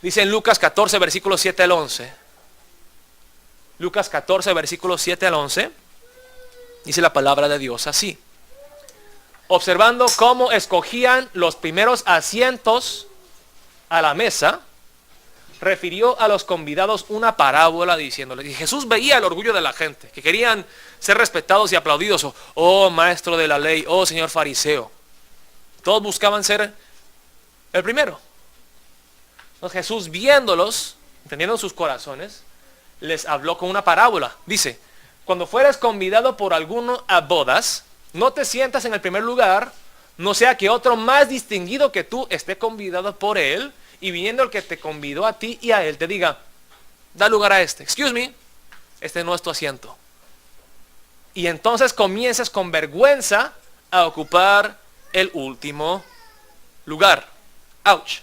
Dice en Lucas 14, versículos 7 al 11. Lucas 14, versículos 7 al 11. Dice la palabra de Dios así. Observando cómo escogían los primeros asientos a la mesa, refirió a los convidados una parábola diciéndoles, y Jesús veía el orgullo de la gente, que querían ser respetados y aplaudidos, oh maestro de la ley, oh señor fariseo. Todos buscaban ser el primero. Entonces Jesús, viéndolos, entendiendo sus corazones, les habló con una parábola. Dice, cuando fueres convidado por alguno a bodas, no te sientas en el primer lugar, no sea que otro más distinguido que tú esté convidado por él, y viniendo el que te convidó a ti y a él te diga, da lugar a este. Excuse me, este no es tu asiento. Y entonces comienzas con vergüenza a ocupar el último lugar. Ouch.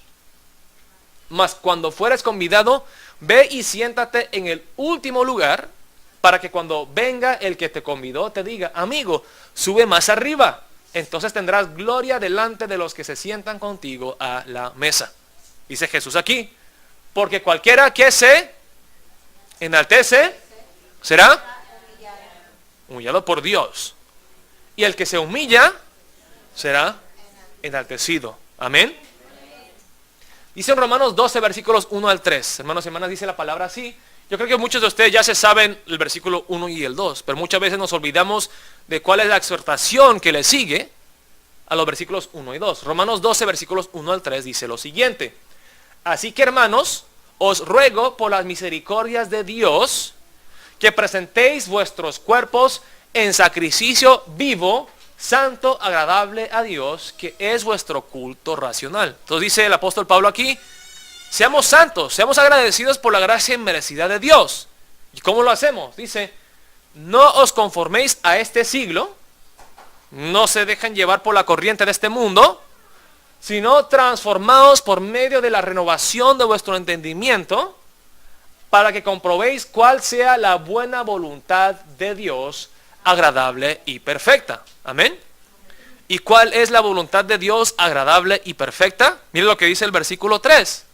Mas cuando fueres convidado, ve y siéntate en el último lugar, para que cuando venga el que te convidó te diga, amigo, sube más arriba, entonces tendrás gloria delante de los que se sientan contigo a la mesa. Dice Jesús aquí, porque cualquiera que se enaltece será humillado por Dios. Y el que se humilla será enaltecido. Amén. Dice en Romanos 12, versículos 1 al 3. Hermanos y hermanas, dice la palabra así. Yo creo que muchos de ustedes ya se saben el versículo 1 y el 2, pero muchas veces nos olvidamos de cuál es la exhortación que le sigue a los versículos 1 y 2. Romanos 12, versículos 1 al 3 dice lo siguiente. Así que, hermanos, os ruego por las misericordias de Dios que presentéis vuestros cuerpos en sacrificio vivo, santo, agradable a Dios, que es vuestro culto racional. Entonces dice el apóstol Pablo aquí, seamos santos, seamos agradecidos por la gracia inmerecida de Dios. ¿Y cómo lo hacemos? Dice, no os conforméis a este siglo, no se dejen llevar por la corriente de este mundo, sino transformaos por medio de la renovación de vuestro entendimiento, para que comprobéis cuál sea la buena voluntad de Dios, agradable y perfecta. Amén. ¿Y cuál es la voluntad de Dios agradable y perfecta? Mire lo que dice el versículo 3.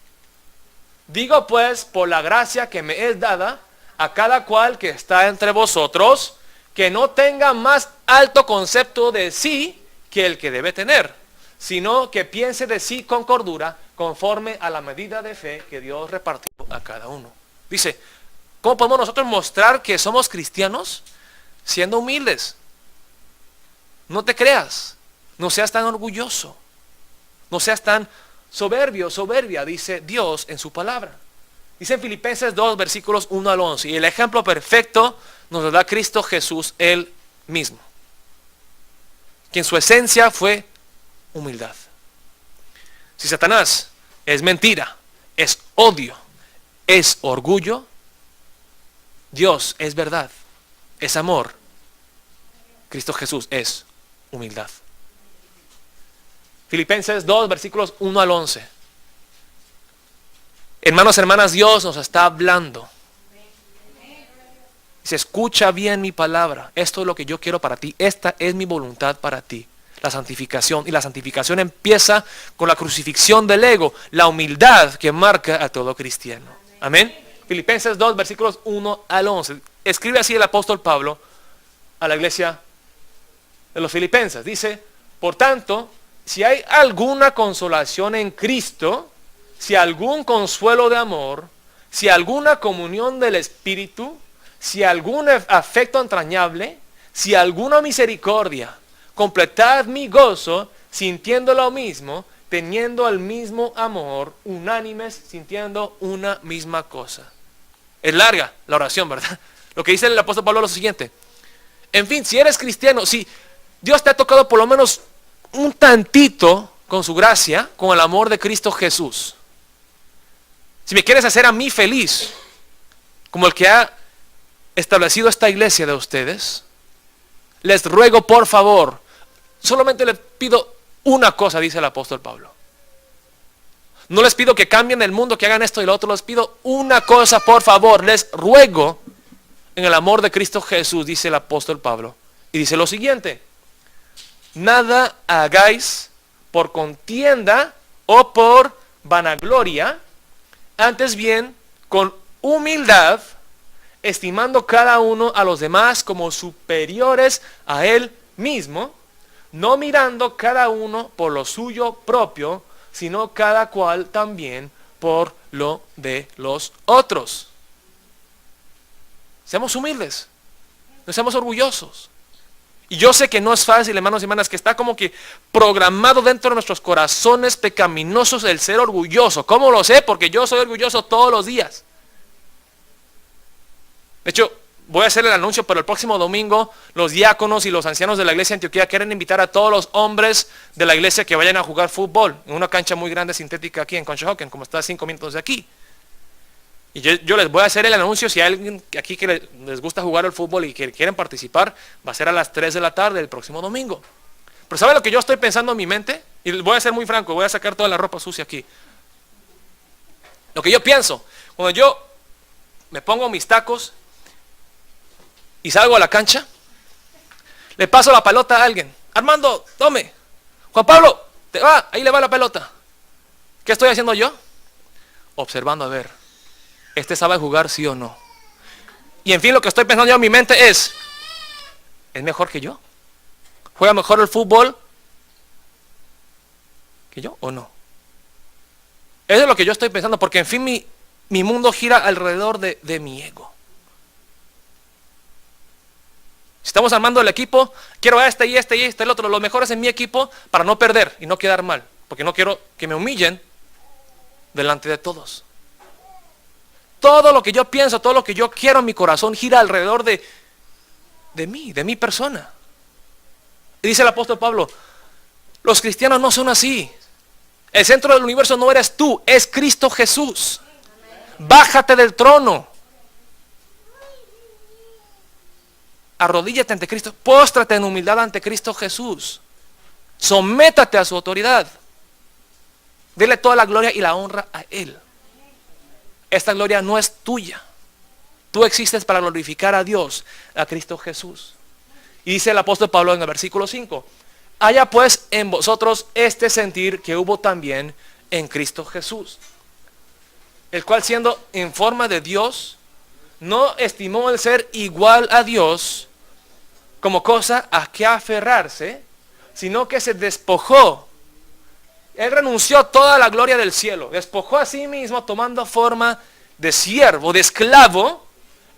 Digo pues, por la gracia que me es dada, a cada cual que está entre vosotros, que no tenga más alto concepto de sí que el que debe tener, sino que piense de sí con cordura, conforme a la medida de fe que Dios repartió a cada uno. Dice, ¿cómo podemos nosotros mostrar que somos cristianos? Siendo humildes. No te creas, no seas tan orgulloso, no seas tan soberbio, soberbia, dice Dios en su palabra. Dice en Filipenses 2, versículos 1 al 11, y el ejemplo perfecto nos lo da Cristo Jesús él mismo, que en su esencia fue humildad. Si Satanás es mentira, es odio, es orgullo, Dios es verdad, es amor, Cristo Jesús es humildad. Filipenses 2, versículos 1 al 11. Hermanos, hermanas, Dios nos está hablando. Dice, escucha bien mi palabra. Esto es lo que yo quiero para ti. Esta es mi voluntad para ti. La santificación. Y la santificación empieza con la crucifixión del ego. La humildad que marca a todo cristiano. Amén. Filipenses 2, versículos 1 al 11. Escribe así el apóstol Pablo a la iglesia de los filipenses. Dice, por tanto, si hay alguna consolación en Cristo, si algún consuelo de amor, si alguna comunión del Espíritu, si algún afecto entrañable, si alguna misericordia, completad mi gozo, sintiendo lo mismo, teniendo el mismo amor, unánimes, sintiendo una misma cosa. Es larga la oración, ¿verdad? Lo que dice el apóstol Pablo es lo siguiente. En fin, si eres cristiano, si Dios te ha tocado por lo menos un tantito con su gracia, con el amor de Cristo Jesús. Si me quieres hacer a mí feliz, como el que ha establecido esta iglesia de ustedes, les ruego por favor, solamente les pido una cosa, dice el apóstol Pablo. No les pido que cambien el mundo, que hagan esto y lo otro, les pido una cosa por favor, les ruego en el amor de Cristo Jesús, dice el apóstol Pablo. Y dice lo siguiente, nada hagáis por contienda o por vanagloria, antes bien con humildad, estimando cada uno a los demás como superiores a él mismo, no mirando cada uno por lo suyo propio, sino cada cual también por lo de los otros. Seamos humildes, no seamos orgullosos. Y yo sé que no es fácil, hermanos y hermanas, que está como que programado dentro de nuestros corazones pecaminosos el ser orgulloso. ¿Cómo lo sé? Porque yo soy orgulloso todos los días. De hecho, voy a hacer el anuncio, pero el próximo domingo los diáconos y los ancianos de la iglesia de Antioquía quieren invitar a todos los hombres de la iglesia que vayan a jugar fútbol en una cancha muy grande sintética aquí en Conshohocken, como está a 5 minutos de aquí. Y yo les voy a hacer el anuncio, si hay alguien aquí que les gusta jugar el fútbol y que quieren participar, va a ser a las 3 de la tarde el próximo domingo. Pero ¿sabe lo que yo estoy pensando en mi mente? Y voy a ser muy franco, voy a sacar toda la ropa sucia aquí. Lo que yo pienso, cuando yo me pongo mis tacos y salgo a la cancha, le paso la pelota a alguien, Armando, tome. Juan Pablo, ahí le va la pelota. ¿Qué estoy haciendo yo? Observando a ver, ¿este sabe jugar sí o no? Y en fin, lo que estoy pensando yo en mi mente ¿es mejor que yo? ¿Juega mejor el fútbol que yo o no? Eso es lo que yo estoy pensando, porque en fin mi mundo gira alrededor de mi ego. Si estamos armando el equipo, quiero este y este y este, el otro, los mejores en mi equipo para no perder y no quedar mal, porque no quiero que me humillen delante de todos. Todo lo que yo pienso, todo lo que yo quiero en mi corazón gira alrededor de mí, de mi persona. Y dice el apóstol Pablo, los cristianos no son así. El centro del universo no eres tú, es Cristo Jesús. Bájate del trono. Arrodíllate ante Cristo, póstrate en humildad ante Cristo Jesús. Sométate a su autoridad. Dele toda la gloria y la honra a Él. Esta gloria no es tuya. Tú existes para glorificar a Dios, a Cristo Jesús. Y dice el apóstol Pablo en el versículo 5, haya pues en vosotros este sentir que hubo también en Cristo Jesús, el cual siendo en forma de Dios, no estimó el ser igual a Dios como cosa a que aferrarse, sino que se despojó. Él renunció a toda la gloria del cielo, despojó a sí mismo tomando forma de siervo, de esclavo,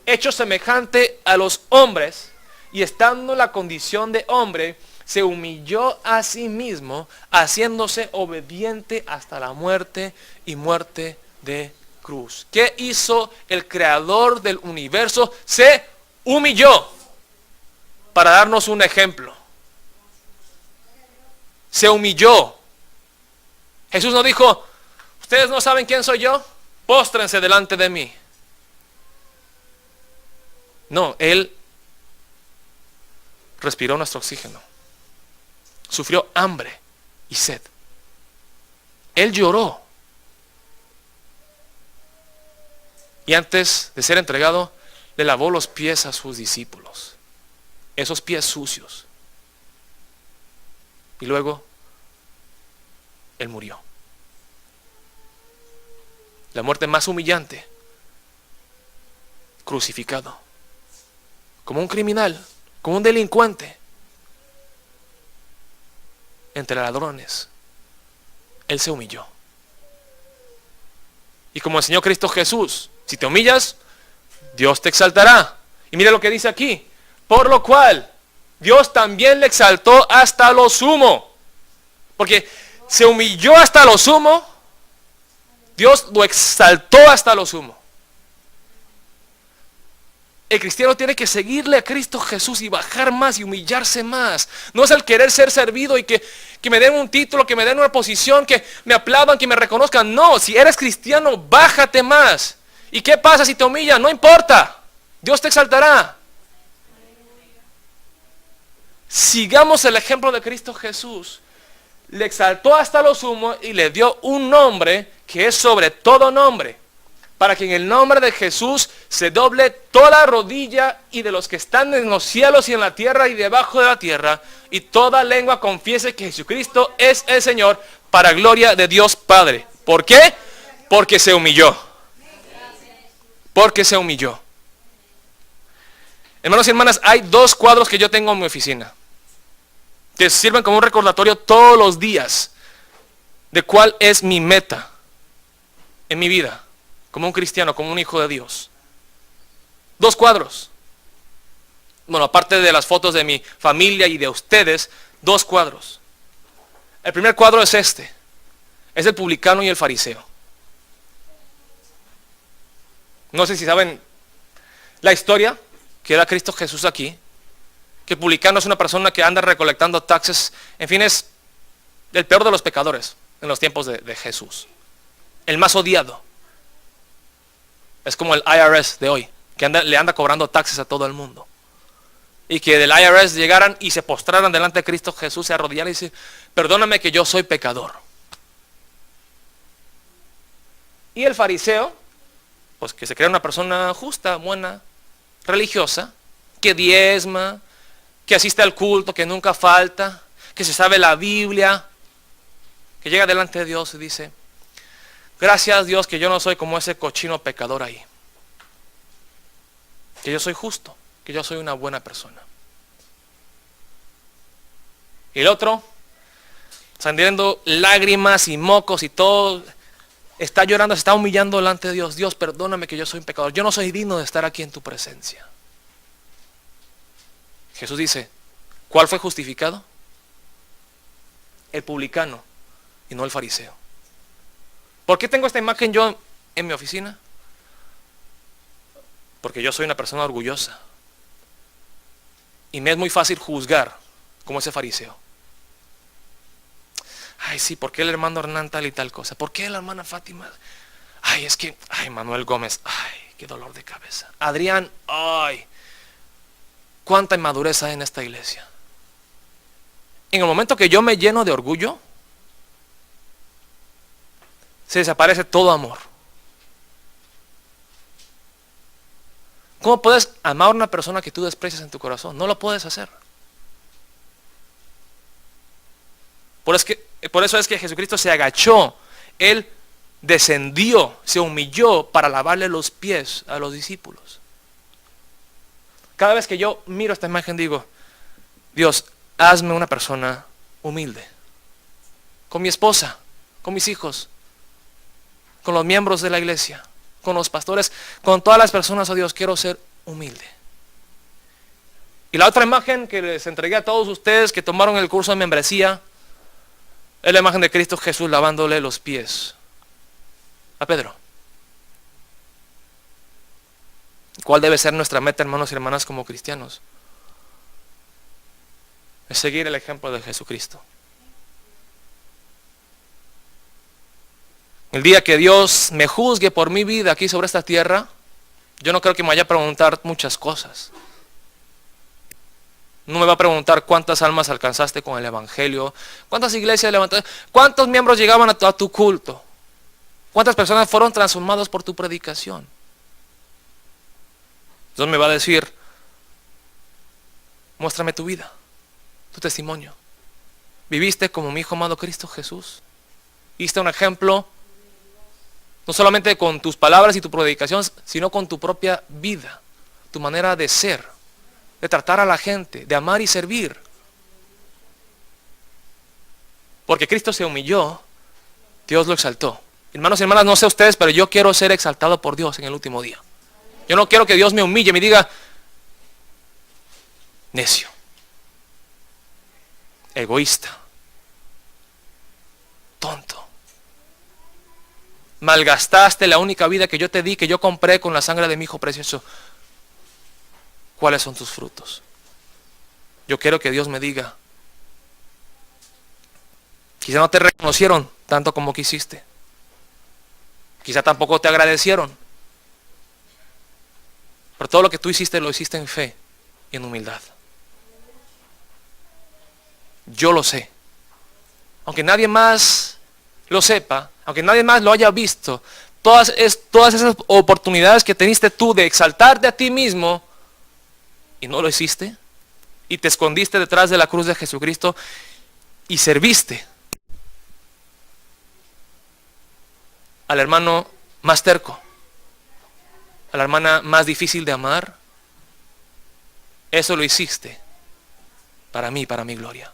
hecho semejante a los hombres, y estando en la condición de hombre, se humilló a sí mismo, haciéndose obediente hasta la muerte y muerte de cruz. ¿Qué hizo el creador del universo? Se humilló para darnos un ejemplo. Se humilló. Jesús no dijo, ustedes no saben quién soy yo, póstrense delante de mí. No, Él respiró nuestro oxígeno, sufrió hambre y sed. Él lloró. Y antes de ser entregado, le lavó los pies a sus discípulos. Esos pies sucios. Y luego, Él murió. La muerte más humillante. Crucificado. Como un criminal, como un delincuente. Entre ladrones. Él se humilló. Y como enseñó Cristo Jesús, si te humillas, Dios te exaltará. Y mire lo que dice aquí. Por lo cual, Dios también le exaltó hasta lo sumo. Porque se humilló hasta lo sumo, Dios lo exaltó hasta lo sumo. El cristiano tiene que seguirle a Cristo Jesús y bajar más y humillarse más. No es el querer ser servido y que me den un título, que me den una posición, que me aplaudan, que me reconozcan. No, si eres cristiano, bájate más. ¿Y qué pasa si te humillan? No importa. Dios te exaltará. Sigamos el ejemplo de Cristo Jesús. Le exaltó hasta lo sumo y le dio un nombre que es sobre todo nombre, para que en el nombre de Jesús se doble toda rodilla y de los que están en los cielos y en la tierra y debajo de la tierra, y toda lengua confiese que Jesucristo es el Señor, para gloria de Dios Padre. ¿Por qué? Porque se humilló. Porque se humilló. Hermanos y hermanas, hay 2 cuadros que yo tengo en mi oficina, que sirven como un recordatorio todos los días de cuál es mi meta en mi vida, como un cristiano, como un hijo de Dios. 2 cuadros. Bueno, aparte de las fotos de mi familia y de ustedes, 2 cuadros. El primer cuadro es este. Es el publicano y el fariseo. No sé si saben la historia que era Cristo Jesús aquí. Que el publicano es una persona que anda recolectando taxes. En fin, es el peor de los pecadores en los tiempos de Jesús. El más odiado. Es como el IRS de hoy, que le anda cobrando taxes a todo el mundo. Y que del IRS llegaran y se postraran delante de Cristo Jesús, se arrodillaran y dicen, perdóname que yo soy pecador. Y el fariseo, pues que se cree una persona justa, buena, religiosa, que diezma, que asiste al culto, que nunca falta, que se sabe la Biblia, que llega delante de Dios y dice, gracias Dios que yo no soy como ese cochino pecador ahí. Que yo soy justo, que yo soy una buena persona. Y el otro, saliendo lágrimas y mocos y todo, está llorando, se está humillando delante de Dios. Dios, perdóname que yo soy un pecador. Yo no soy digno de estar aquí en tu presencia. Jesús dice, ¿cuál fue justificado? El publicano y no el fariseo. ¿Por qué tengo esta imagen yo en mi oficina? Porque yo soy una persona orgullosa. Y me es muy fácil juzgar como ese fariseo. Ay, sí, ¿por qué el hermano Hernán tal y tal cosa? ¿Por qué la hermana Fátima? Ay, es que, ay, Manuel Gómez, ay, qué dolor de cabeza. Adrián, ay, cuánta inmadurez hay en esta iglesia. En el momento que yo me lleno de orgullo, se desaparece todo amor. ¿Cómo puedes amar a una persona que tú desprecias en tu corazón? No lo puedes hacer. Por eso es que Jesucristo se agachó. Él descendió, se humilló para lavarle los pies a los discípulos. Cada vez que yo miro esta imagen digo, Dios, hazme una persona humilde. Con mi esposa, con mis hijos, con los miembros de la iglesia, con los pastores, con todas las personas, oh Dios, quiero ser humilde. Y la otra imagen que les entregué a todos ustedes que tomaron el curso de membresía, es la imagen de Cristo Jesús lavándole los pies a Pedro. ¿Cuál debe ser nuestra meta, hermanos y hermanas, como cristianos? Es seguir el ejemplo de Jesucristo. El día que Dios me juzgue por mi vida aquí sobre esta tierra, yo no creo que me vaya a preguntar muchas cosas. No me va a preguntar cuántas almas alcanzaste con el evangelio, cuántas iglesias levantaste, cuántos miembros llegaban a tu culto, cuántas personas fueron transformadas por tu predicación. Dios me va a decir, muéstrame tu vida, tu testimonio. ¿Viviste como mi hijo amado Cristo Jesús? ¿Diste un ejemplo? No solamente con tus palabras y tu predicación, sino con tu propia vida, tu manera de ser, de tratar a la gente, de amar y servir. Porque Cristo se humilló, Dios lo exaltó. Hermanos y hermanas, no sé ustedes, pero yo quiero ser exaltado por Dios en el último día. Yo no quiero que Dios me humille y me diga, necio, egoísta, tonto. Malgastaste la única vida que yo te di, que yo compré con la sangre de mi Hijo precioso. ¿Cuáles son tus frutos? Yo quiero que Dios me diga, quizá no te reconocieron tanto como quisiste. Quizá tampoco te agradecieron. Pero todo lo que tú hiciste, lo hiciste en fe y en humildad. Yo lo sé. Aunque nadie más lo sepa, aunque nadie más lo haya visto, todas esas oportunidades que teniste tú de exaltarte a ti mismo, y no lo hiciste, y te escondiste detrás de la cruz de Jesucristo, y serviste al hermano más terco, a la hermana más difícil de amar, eso lo hiciste para mí, para mi gloria.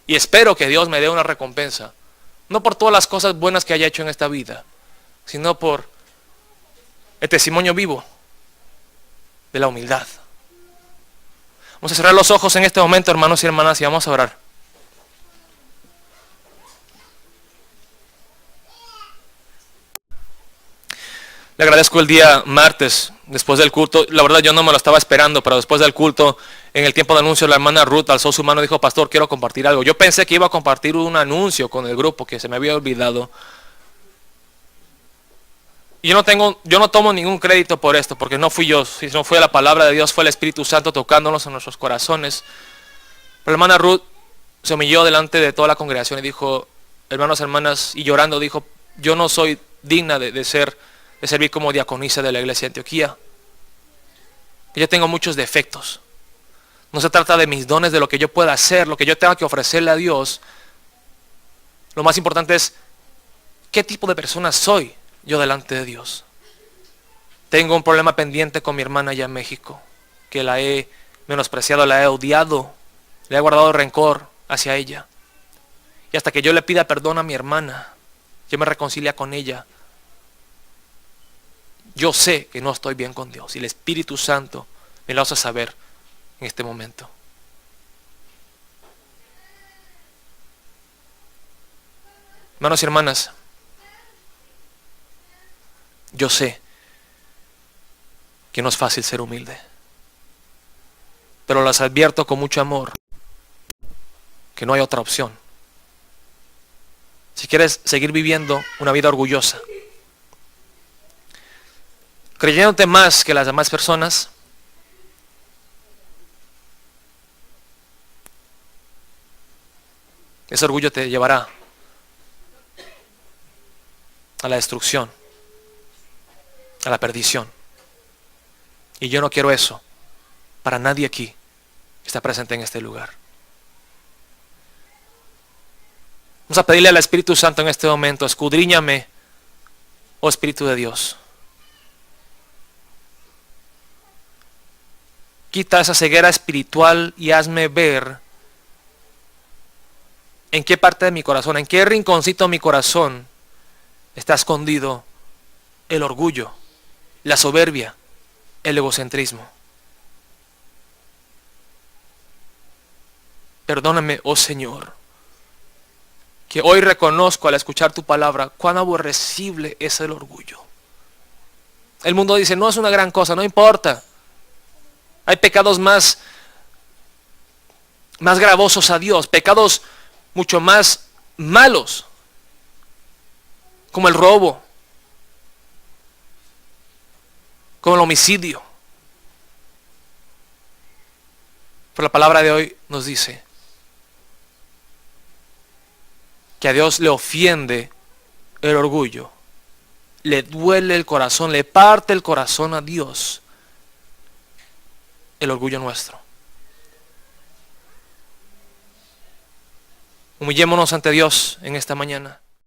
Y espero que Dios me dé una recompensa, no por todas las cosas buenas que haya hecho en esta vida, sino por el testimonio vivo de la humildad. Vamos a cerrar los ojos en este momento, hermanos y hermanas, y vamos a orar. Le agradezco el día martes, después del culto. La verdad yo no me lo estaba esperando, pero después del culto, en el tiempo de anuncio, la hermana Ruth alzó su mano y dijo, pastor, quiero compartir algo. Yo pensé que iba a compartir un anuncio con el grupo, que se me había olvidado. Y yo no tomo ningún crédito por esto, porque no fui yo, sino fue la palabra de Dios, fue el Espíritu Santo tocándonos en nuestros corazones. Pero la hermana Ruth se humilló delante de toda la congregación y dijo, hermanos, hermanas, y llorando dijo, yo no soy digna de servir como diaconisa de la iglesia de Antioquía. Yo tengo muchos defectos. No se trata de mis dones, de lo que yo pueda hacer, lo que yo tenga que ofrecerle a Dios. Lo más importante es qué tipo de persona soy yo delante de Dios. Tengo un problema pendiente con mi hermana allá en México, que la he menospreciado, la he odiado, le he guardado rencor hacia ella. Y hasta que yo le pida perdón a mi hermana, yo me reconcilia con ella, yo sé que no estoy bien con Dios y el Espíritu Santo me lo hace saber en este momento. Hermanos y hermanas, yo sé que no es fácil ser humilde, pero les advierto con mucho amor que no hay otra opción. Si quieres seguir viviendo una vida orgullosa, creyéndote más que las demás personas, ese orgullo te llevará a la destrucción, a la perdición. Y yo no quiero eso para nadie aquí que está presente en este lugar. Vamos a pedirle al Espíritu Santo en este momento: escudriñame, oh Espíritu de Dios. Quita esa ceguera espiritual y hazme ver en qué parte de mi corazón, en qué rinconcito de mi corazón está escondido el orgullo, la soberbia, el egocentrismo. Perdóname, oh Señor, que hoy reconozco al escuchar tu palabra cuán aborrecible es el orgullo. El mundo dice, no es una gran cosa, no importa. Hay pecados más gravosos a Dios, pecados mucho más malos, como el robo, como el homicidio. Pero la palabra de hoy nos dice que a Dios le ofende el orgullo, le duele el corazón, le parte el corazón a Dios el orgullo nuestro. Humillémonos ante Dios en esta mañana.